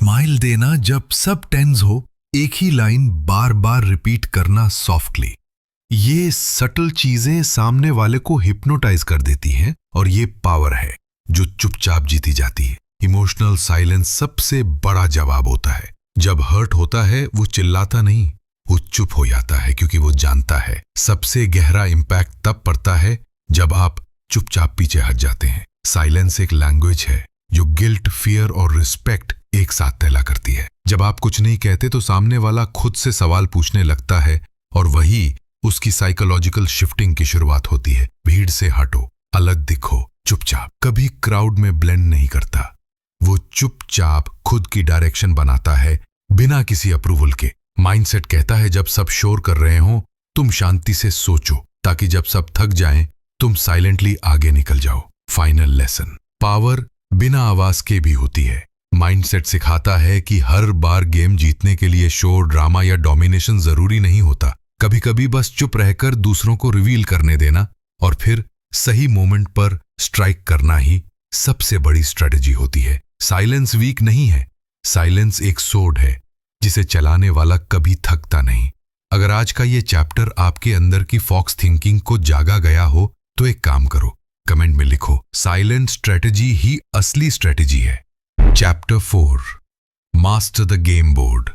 Smile देना जब सब टेंस हो, एक ही लाइन बार बार रिपीट करना सॉफ्टली। ये सटल चीजें सामने वाले को हिप्नोटाइज कर देती हैं और ये पावर है जो चुपचाप जीती जाती है। इमोशनल साइलेंस सबसे बड़ा जवाब होता है। जब हर्ट होता है वो चिल्लाता नहीं, वो चुप हो जाता है क्योंकि वो जानता है सबसे गहरा इंपैक्ट तब पड़ता है जब आप चुपचाप पीछे हट जाते हैं। साइलेंस एक लैंग्वेज है जो गिल्ट, फियर और रिस्पेक्ट एक साथ तैला करती है। जब आप कुछ नहीं कहते तो सामने वाला खुद से सवाल पूछने लगता है और वही उसकी साइकोलॉजिकल शिफ्टिंग की शुरुआत होती है। भीड़ से हटो, अलग दिखो, चुपचाप। कभी क्राउड में ब्लेंड नहीं करता, वो चुपचाप खुद की डायरेक्शन बनाता है बिना किसी अप्रूवल के। माइंडसेट कहता है जब सब शोर कर रहे हो तुम शांति से सोचो, ताकि जब सब थक जाएं तुम साइलेंटली आगे निकल जाओ। फाइनल लेसन, पावर बिना आवाज के भी होती है। माइंडसेट सिखाता है कि हर बार गेम जीतने के लिए शोर, ड्रामा या डोमिनेशन जरूरी नहीं होता। कभी कभी बस चुप रहकर दूसरों को रिवील करने देना और फिर सही मोमेंट पर स्ट्राइक करना ही सबसे बड़ी स्ट्रेटजी होती है। साइलेंस वीक नहीं है, साइलेंस एक सोर्ड है जिसे चलाने वाला कभी थकता नहीं। अगर आज का ये चैप्टर आपके अंदर की फॉक्स थिंकिंग को जागा गया हो तो एक काम करो, कमेंट में लिखो, साइलेंट स्ट्रेटजी ही असली स्ट्रेटजी है। Chapter 4, master the game board.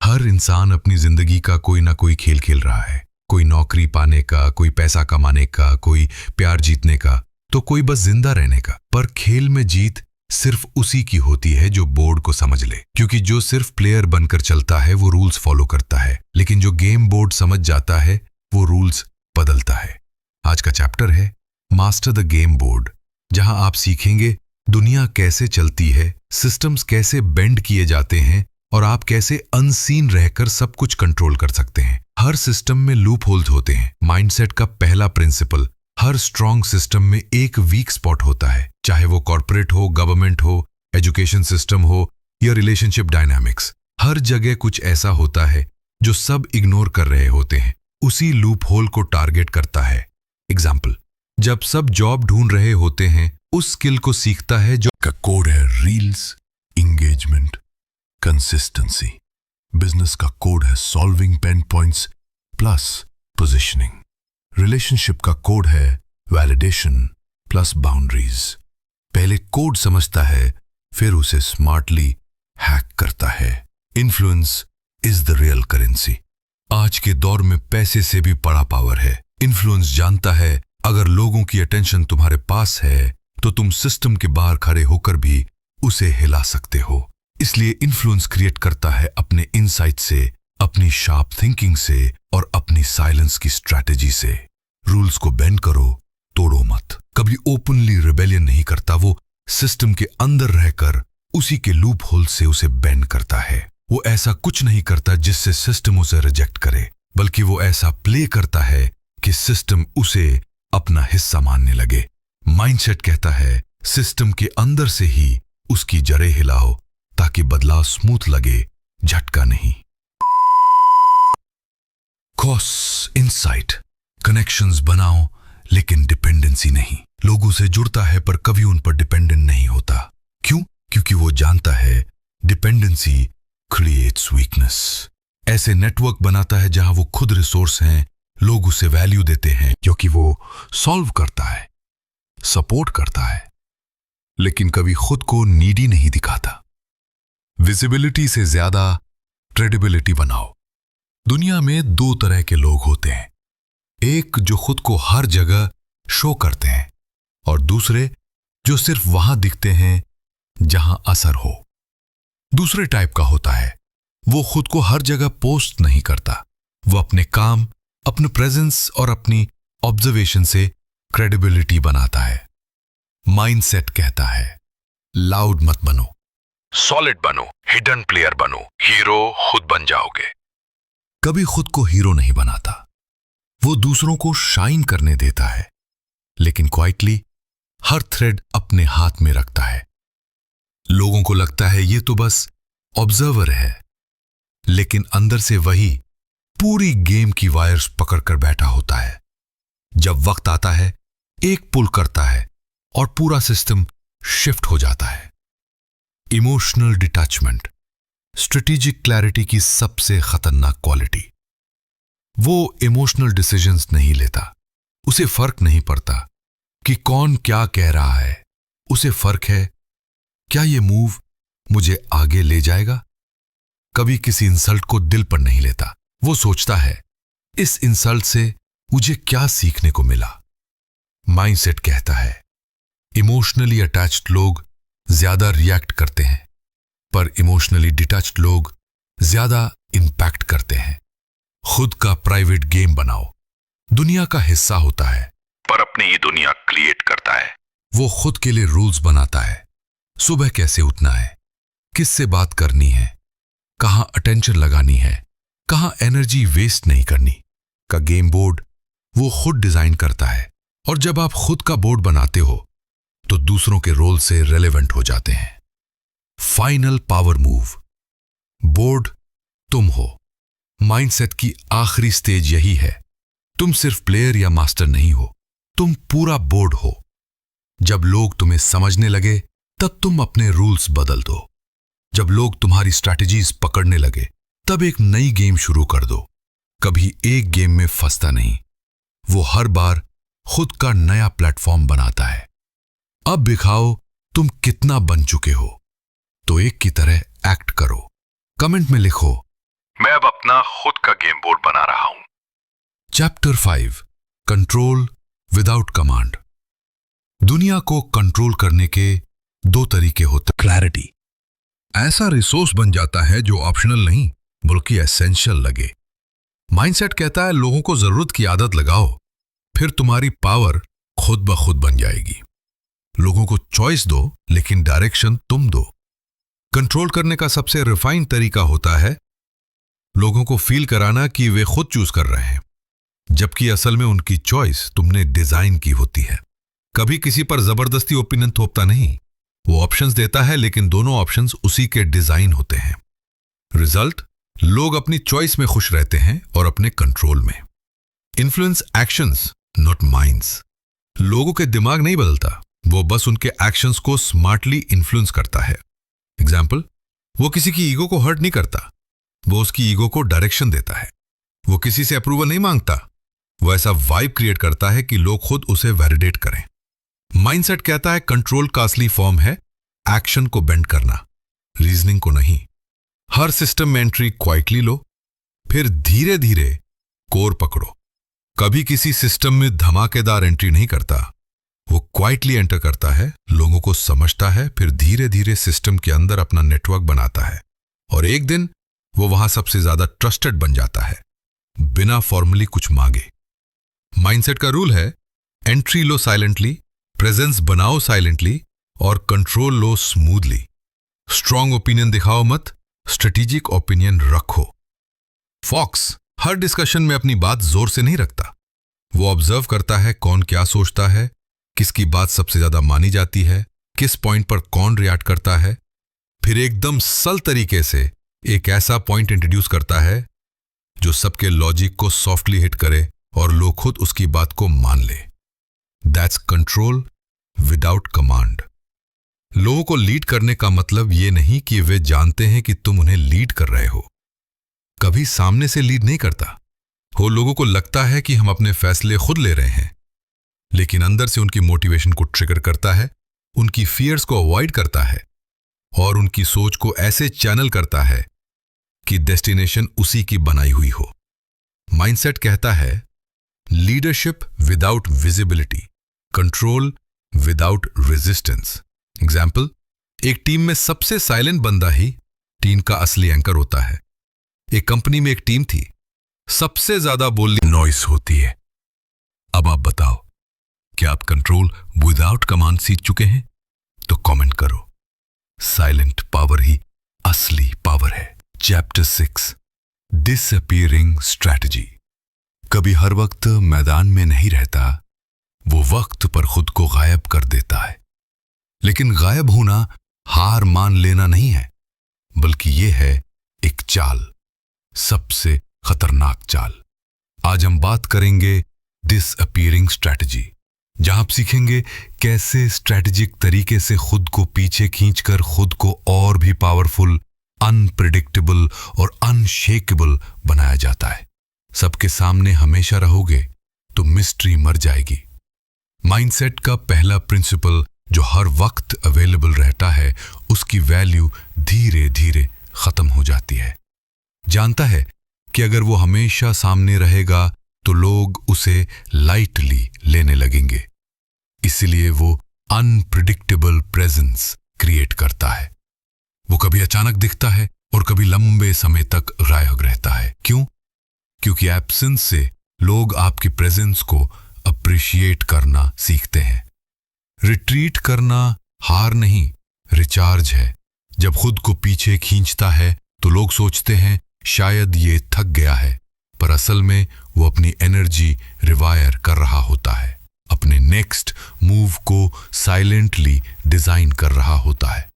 हर इंसान अपनी जिंदगी का कोई ना कोई खेल खेल रहा है। कोई नौकरी पाने का, कोई पैसा कमाने का, कोई प्यार जीतने का, तो कोई बस जिंदा रहने का। पर खेल में जीत सिर्फ उसी की होती है जो बोर्ड को समझ ले, क्योंकि जो सिर्फ प्लेयर बनकर चलता है वो रूल्स फॉलो करता है, लेकिन जो गेम बोर्ड समझ जाता है वो रूल्स बदलता है। आज का चैप्टर है मास्टर द गेम बोर्ड, जहां आप सीखेंगे दुनिया कैसे चलती है, सिस्टम्स कैसे बेंड किए जाते हैं और आप कैसे अनसीन रहकर सब कुछ कंट्रोल कर सकते हैं। हर सिस्टम में लूप होल्स होते हैं। माइंडसेट का पहला प्रिंसिपल, हर स्ट्रॉन्ग सिस्टम में एक वीक स्पॉट होता है, चाहे वो कॉर्पोरेट हो, गवर्नमेंट हो, एजुकेशन सिस्टम हो या रिलेशनशिप डायनामिक्स। हर जगह कुछ ऐसा होता है जो सब इग्नोर कर रहे होते हैं, उसी लूप होल को टारगेट करता है। एग्जाम्पल, जब सब जॉब ढूंढ रहे होते हैं उस स्किल को सीखता है जो का कोड है रील्स, इंगेजमेंट, कंसिस्टेंसी। बिजनेस का कोड है solving pen points plus positioning. Relationship का कोड है वैलिडेशन प्लस बाउंड्रीज। पहले कोड समझता है, फिर उसे स्मार्टली हैक करता है। Influence is the real currency. आज के दौर में पैसे से भी बड़ा पावर है। इन्फ्लुएंस जानता है अगर लोगों की अटेंशन तुम्हारे पास है तो तुम सिस्टम के बाहर खड़े होकर भी उसे हिला सकते हो। इसलिए इन्फ्लुएंस क्रिएट करता है अपने इनसाइट से, अपनी शार्प थिंकिंग से और अपनी साइलेंस की स्ट्रैटेजी से। रूल्स को बेंड करो, तोड़ो मत। कभी ओपनली रिबेलियन नहीं करता, वो सिस्टम के अंदर रहकर उसी के लूप होल से उसे बेंड करता है। वो ऐसा कुछ नहीं करता जिससे सिस्टम उसे रिजेक्ट करे, बल्कि वो ऐसा प्ले करता है कि सिस्टम उसे अपना हिस्सा मानने लगे। माइंडसेट कहता है सिस्टम के अंदर से ही उसकी जड़ें हिलाओ ताकि बदलाव स्मूथ लगे, झटका नहीं। कॉस इनसाइट, कनेक्शंस बनाओ लेकिन डिपेंडेंसी नहीं। लोगों से जुड़ता है पर कभी उन पर डिपेंडेंट नहीं होता। क्यों? क्योंकि वो जानता है डिपेंडेंसी क्रिएट्स वीकनेस। ऐसे नेटवर्क बनाता है जहां वो खुद रिसोर्स हैं, लोग उसे वैल्यू देते हैं क्योंकि वो सॉल्व करता है, सपोर्ट करता है, लेकिन कभी खुद को नीडी नहीं दिखाता। विजिबिलिटी से ज्यादा क्रेडिबिलिटी बनाओ। दुनिया में दो तरह के लोग होते हैं, एक जो खुद को हर जगह शो करते हैं और दूसरे जो सिर्फ वहां दिखते हैं जहां असर हो। दूसरे टाइप का होता है वो खुद को हर जगह पोस्ट नहीं करता, वो अपने काम, अपने प्रेजेंस और अपनी ऑब्जर्वेशन से क्रेडिबिलिटी बनाता है। माइंडसेट कहता है लाउड मत बनो, सॉलिड बनो, हिडन प्लेयर बनो, हीरो खुद बन जाओगे। कभी खुद को हीरो नहीं बनाता, वो दूसरों को शाइन करने देता है, लेकिन क्वाइटली हर थ्रेड अपने हाथ में रखता है। लोगों को लगता है ये तो बस ऑब्जर्वर है, लेकिन अंदर से वही पूरी गेम की वायर्स पकड़कर बैठा होता है। जब वक्त आता है एक पुल करता है और पूरा सिस्टम शिफ्ट हो जाता है। इमोशनल डिटैचमेंट, स्ट्रेटेजिक क्लैरिटी की सबसे खतरनाक क्वालिटी। वो इमोशनल डिसीजंस नहीं लेता। उसे फर्क नहीं पड़ता कि कौन क्या कह रहा है। उसे फर्क है, क्या ये मूव मुझे आगे ले जाएगा। कभी किसी इंसल्ट को दिल पर नहीं लेता। वो सोचता है, इस इंसल्ट से मुझे क्या सीखने को मिला। माइंडसेट कहता है, इमोशनली अटैच्ड लोग ज्यादा रिएक्ट करते हैं, पर इमोशनली डिटैच्ड लोग ज्यादा इंपैक्ट करते हैं। खुद का प्राइवेट गेम बनाओ। दुनिया का हिस्सा होता है, पर अपनी ही दुनिया क्रिएट करता है। वो खुद के लिए रूल्स बनाता है। सुबह कैसे उठना है, किससे बात करनी है, कहां अटेंशन लगानी है, कहां एनर्जी वेस्ट नहीं करनी का गेम बोर्ड वो खुद डिजाइन करता है। और जब आप खुद का बोर्ड बनाते हो तो दूसरों के रोल से रेलेवेंट हो जाते हैं। फाइनल पावर मूव, बोर्ड तुम हो। माइंडसेट की आखिरी स्टेज यही है। तुम सिर्फ प्लेयर या मास्टर नहीं हो, तुम पूरा बोर्ड हो। जब लोग तुम्हें समझने लगे तब तुम अपने रूल्स बदल दो। जब लोग तुम्हारी स्ट्रैटेजीज पकड़ने लगे तब एक नई गेम शुरू कर दो। कभी एक गेम में फंसता नहीं, वो हर बार खुद का नया प्लेटफॉर्म बनाता है। अब दिखाओ तुम कितना बन चुके हो, तो एक की तरह एक्ट करो। कमेंट में लिखो, मैं अब अपना खुद का गेम बोर्ड बना रहा हूं। Chapter 5, control without command. दुनिया को कंट्रोल करने के 2 तरीके होते। क्लैरिटी ऐसा रिसोर्स बन जाता है जो ऑप्शनल नहीं बल्कि एसेंशियल लगे। माइंडसेट कहता है, लोगों को जरूरत की आदत लगाओ, फिर तुम्हारी पावर खुद ब खुद बन जाएगी। लोगों को चॉइस दो, लेकिन डायरेक्शन तुम दो। कंट्रोल करने का सबसे रिफाइंड तरीका होता है लोगों को फील कराना कि वे खुद चूज कर रहे हैं, जबकि असल में उनकी चॉइस तुमने डिजाइन की होती है। कभी किसी पर जबरदस्ती ओपिनियन थोपता नहीं, वो ऑप्शंस देता है, लेकिन दोनों ऑप्शंस उसी के डिजाइन होते हैं। रिजल्ट, लोग अपनी चॉइस में खुश रहते हैं और अपने कंट्रोल में। Influence actions not minds. लोगों के दिमाग नहीं बदलता, वो बस उनके एक्शंस को स्मार्टली इन्फ्लुएंस करता है। एग्जाम्पल, वो किसी की ईगो को हर्ट नहीं करता, वो उसकी ईगो को डायरेक्शन देता है। वो किसी से अप्रूवल नहीं मांगता, वो ऐसा वाइब क्रिएट करता है कि लोग खुद उसे वैलिडेट करें। माइंडसेट कहता है, कंट्रोल का असली फॉर्म है एक्शन को बेंड करना, रीजनिंग को नहीं। हर सिस्टम में एंट्री क्वाइटली लो, फिर धीरे धीरे कोर पकड़ो। कभी किसी सिस्टम में धमाकेदार एंट्री नहीं करता, वो क्वाइटली एंटर करता है, लोगों को समझता है, फिर धीरे धीरे सिस्टम के अंदर अपना नेटवर्क बनाता है, और एक दिन वो वहां सबसे ज्यादा ट्रस्टेड बन जाता है, बिना फॉर्मली कुछ मांगे। माइंडसेट का रूल है, एंट्री लो साइलेंटली, प्रेजेंस बनाओ साइलेंटली, और कंट्रोल लो स्मूथली। स्ट्रॉन्ग ओपिनियन दिखाओ मत, स्ट्रेटेजिक ओपिनियन रखो। फॉक्स हर डिस्कशन में अपनी बात जोर से नहीं रखता, वो ऑब्जर्व करता है कौन क्या सोचता है, किसकी बात सबसे ज्यादा मानी जाती है, किस पॉइंट पर कौन रिएक्ट करता है, फिर एकदम सल तरीके से एक ऐसा पॉइंट इंट्रोड्यूस करता है जो सबके लॉजिक को सॉफ्टली हिट करे और लोग खुद उसकी बात को मान ले। That's control without command. लोगों को लीड करने का मतलब ये नहीं कि वे जानते हैं कि तुम उन्हें लीड कर रहे हो। कभी सामने से लीड नहीं करता, वो लोगों को लगता है कि हम अपने फैसले खुद ले रहे हैं, लेकिन अंदर से उनकी मोटिवेशन को ट्रिगर करता है, उनकी फियर्स को अवॉइड करता है, और उनकी सोच को ऐसे चैनल करता है कि डेस्टिनेशन उसी की बनाई हुई हो। माइंडसेट कहता है, leadership without visibility, control without resistance. Example, एक टीम में सबसे साइलेंट बंदा ही टीम का असली एंकर होता है। एक कंपनी में एक टीम थी, सबसे ज्यादा बोलने नॉइस होती है। अब आप बताओ, क्या आप कंट्रोल विदाउट कमांड सीख चुके हैं? तो कमेंट करो। साइलेंट पावर ही असली पावर है। Chapter 6, disappearing strategy. कभी हर वक्त मैदान में नहीं रहता, वो वक्त पर खुद को गायब कर देता है। लेकिन गायब होना हार मान लेना नहीं है, बल्कि ये है एक चाल, सबसे खतरनाक चाल। आज हम बात करेंगे डिसअपीयरिंग स्ट्रैटेजी। जहां आप सीखेंगे कैसे स्ट्रैटेजिक तरीके से खुद को पीछे खींचकर खुद को और भी पावरफुल, अनप्रिडिक्टेबल और अनशेकेबल बनाया जाता है। सबके सामने हमेशा रहोगे तो मिस्ट्री मर जाएगी। माइंडसेट का पहला प्रिंसिपल जो हर वक्त अवेलेबल रहता है, उसकी वैल्यू धीरे धीरे खत्म हो जाती है। जानता है कि अगर वो हमेशा सामने रहेगा तो लोग उसे लाइटली लेने लगेंगे, इसलिए वो अनप्रिडिक्टेबल प्रेजेंस क्रिएट करता है। वो कभी अचानक दिखता है और कभी लंबे समय तक गायब रहता है। क्यों? क्योंकि एब्सेंस से लोग आपकी प्रेजेंस को अप्रिशिएट करना सीखते हैं। रिट्रीट करना हार नहीं, रिचार्ज है। जब खुद को पीछे खींचता है तो लोग सोचते हैं शायद ये थक गया है, पर असल में वो अपनी एनर्जी रिवायर कर रहा होता है, अपने नेक्स्ट मूव को साइलेंटली डिजाइन कर रहा होता है।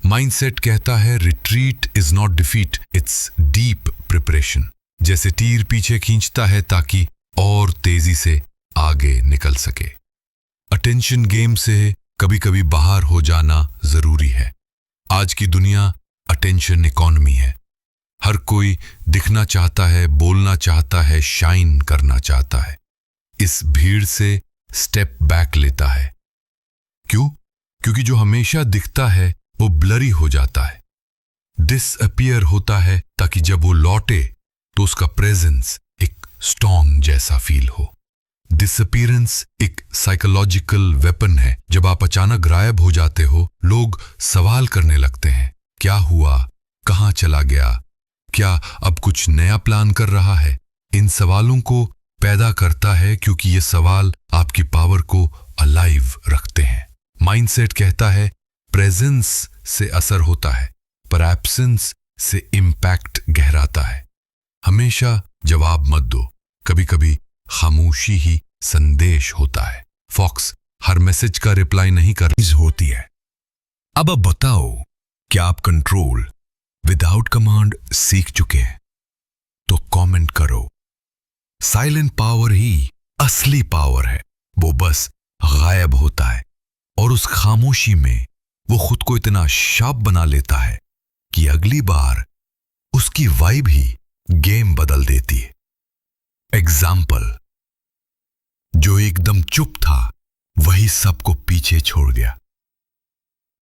माइंडसेट कहता है retreat is not defeat, it's deep preparation. जैसे तीर पीछे खींचता है ताकि और तेजी से आगे निकल सके। अटेंशन गेम से कभी कभी बाहर हो जाना जरूरी है। आज की दुनिया अटेंशन इकॉनमी है। हर कोई दिखना चाहता है, बोलना चाहता है, शाइन करना चाहता है। इस भीड़ से स्टेप बैक लेता है। क्यों? क्योंकि जो हमेशा दिखता है वो ब्लरी हो जाता है, डिसअपियर होता है, ताकि जब वो लौटे तो उसका प्रेजेंस एक स्टॉर्म जैसा फील हो। डिसअपियरेंस एक साइकोलॉजिकल वेपन है। जब आप अचानक गायब हो जाते हो, लोग सवाल करने लगते हैं, क्या हुआ, कहां चला गया, क्या अब कुछ नया प्लान कर रहा है। इन सवालों को पैदा करता है क्योंकि ये सवाल आपकी पावर को अलाइव रखते हैं। माइंडसेट कहता है प्रेजेंस से असर होता है, पर एब्सेंस से इंपैक्ट गहराता है। हमेशा जवाब मत दो, कभी कभी खामोशी ही संदेश होता है। फॉक्स हर मैसेज का रिप्लाई नहीं कर होती है। अब बताओ, क्या आप कंट्रोल विदाउट कमांड सीख चुके हैं? तो कमेंट करो। साइलेंट पावर ही असली पावर है। वो बस गायब होता है और उस खामोशी में वो खुद को इतना शार्प बना लेता है कि अगली बार उसकी वाइब ही गेम बदल देती है। एग्जाम्पल, जो एकदम चुप था वही सबको पीछे छोड़ गया।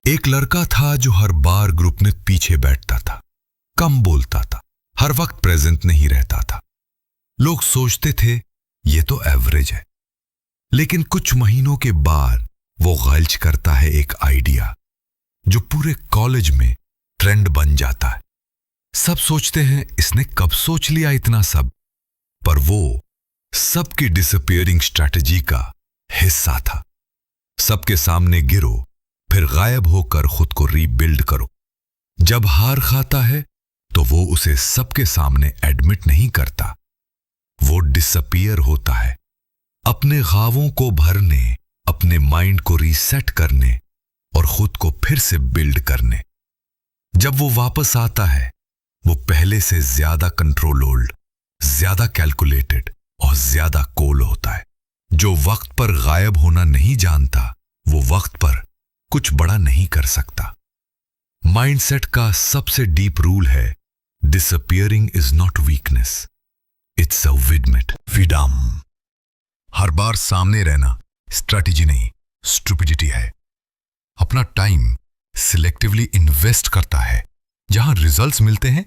एक लड़का था जो हर बार ग्रुप में पीछे बैठता था, कम बोलता था, हर वक्त प्रेजेंट नहीं रहता था। लोग सोचते थे ये तो एवरेज है, लेकिन कुछ महीनों के बाद वो गल्च करता है एक आइडिया जो पूरे कॉलेज में ट्रेंड बन जाता है। सब सोचते हैं इसने कब सोच लिया इतना सब, पर वो सबकी डिसअपियरिंग स्ट्रैटेजी का हिस्सा था। सबके सामने गिरो, फिर गायब होकर खुद को रीबिल्ड करो। जब हार खाता है तो वो उसे सबके सामने एडमिट नहीं करता, वो डिसअपियर होता है, अपने ख्वाबों को भरने, अपने माइंड को रीसेट करने और खुद को फिर से बिल्ड करने। जब वो वापस आता है, वो पहले से ज्यादा कंट्रोल्ड, ज्यादा कैलकुलेटेड और ज्यादा कूल होता है। जो वक्त पर गायब होना नहीं जानता, वो वक्त पर कुछ बड़ा नहीं कर सकता। माइंडसेट का सबसे डीप रूल है, disappearing is not weakness, it's a freedom. हर बार सामने रहना स्ट्रैटेजी नहीं, स्टुपिडिटी है। अपना टाइम सिलेक्टिवली इन्वेस्ट करता है, जहां रिजल्ट्स मिलते हैं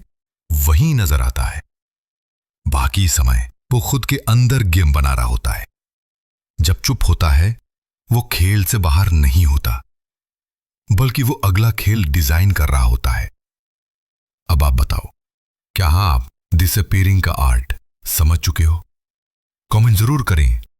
वहीं नजर आता है। बाकी समय वो खुद के अंदर गेम बना रहा होता है। जब चुप होता है, वो खेल से बाहर नहीं होता, बल्कि वो अगला खेल डिजाइन कर रहा होता है। अब आप बताओ, क्या आप डिसअपियरिंग का आर्ट समझ चुके हो? कमेंट जरूर करें